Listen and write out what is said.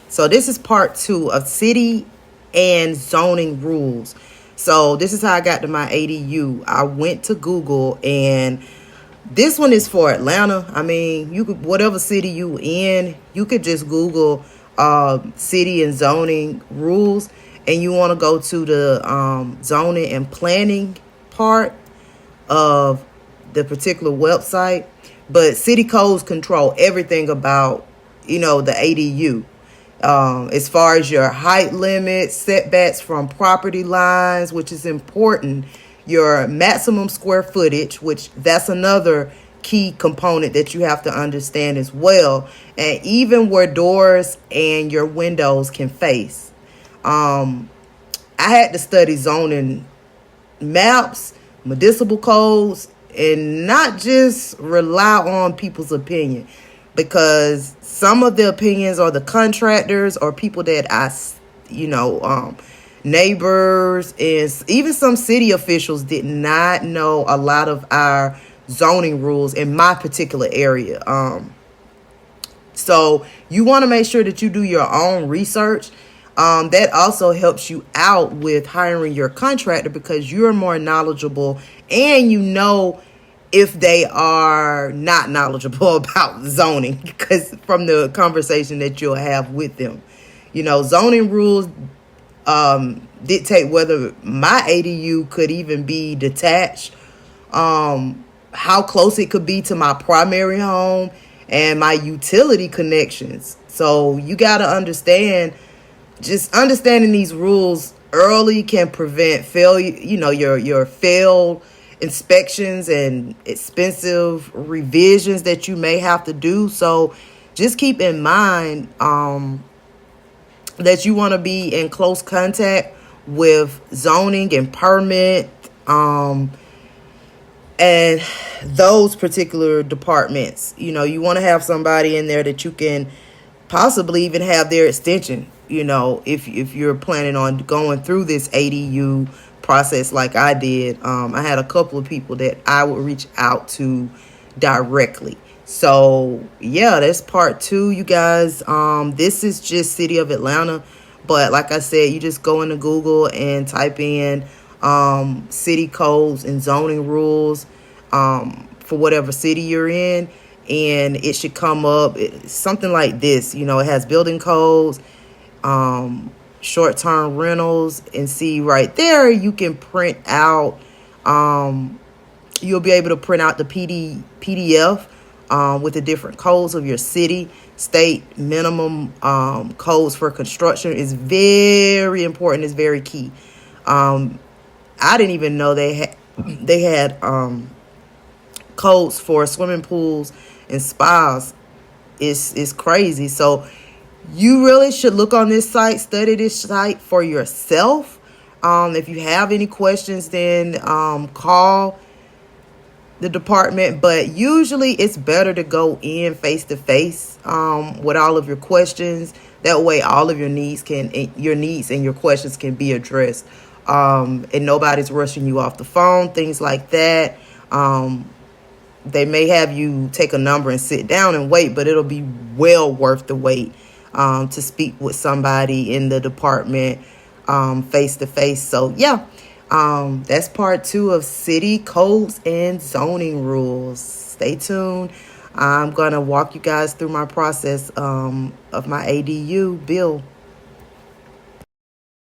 So this is part 2 of city and zoning rules. So this is how I got to my ADU. I went to Google, and this one is for Atlanta. I mean, you could, whatever city you in, you could just Google city and zoning rules, and you want to go to the zoning and planning part of the particular website. But city codes control everything about, the ADU. As far as your height limits, setbacks from property lines, which is important, your maximum square footage, which that's another key component that you have to understand as well, and even where doors and your windows can face. I had to study zoning maps, municipal codes, and not just rely on people's opinion, because some of the opinions are the contractors or people that neighbors, and even some city officials did not know a lot of our zoning rules in my particular area. So you want to make sure that you do your own research. That also helps you out with hiring your contractor, because you're more knowledgeable, and if they are not knowledgeable about zoning, because from the conversation that you'll have with them. Zoning rules dictate whether my ADU could even be detached, how close it could be to my primary home, and my utility connections. So you got to understand, just understanding these rules early can prevent failure, your failed inspections and expensive revisions that you may have to do. So just keep in mind that you want to be in close contact with zoning and permit and those particular departments. You want to have somebody in there that you can possibly even have their extension, if you're planning on going through this ADU process like I did. I had a couple of people that I would reach out to directly. So yeah, that's part 2, you guys. This is just City of Atlanta, but like I said, you just go into Google and type in city codes and zoning rules for whatever city you're in, and it should come up something like this. It has building codes, short-term rentals, and see right there you can print out, you'll be able to print out the PDF with the different codes of your city, state, minimum codes for construction. Is very important. It's very key. I didn't even know they had codes for swimming pools and spas. It's crazy. So you really should look on this site, study this site for yourself. If you have any questions, then call the department. But usually it's better to go in face to face with all of your questions. That way all of your needs and your questions can be addressed. And nobody's rushing you off the phone, things like that. They may have you take a number and sit down and wait, but it'll be well worth the wait to speak with somebody in the department face to face. So yeah, that's part 2 of city codes and zoning rules. Stay tuned. I'm gonna walk you guys through my process of my ADU bill.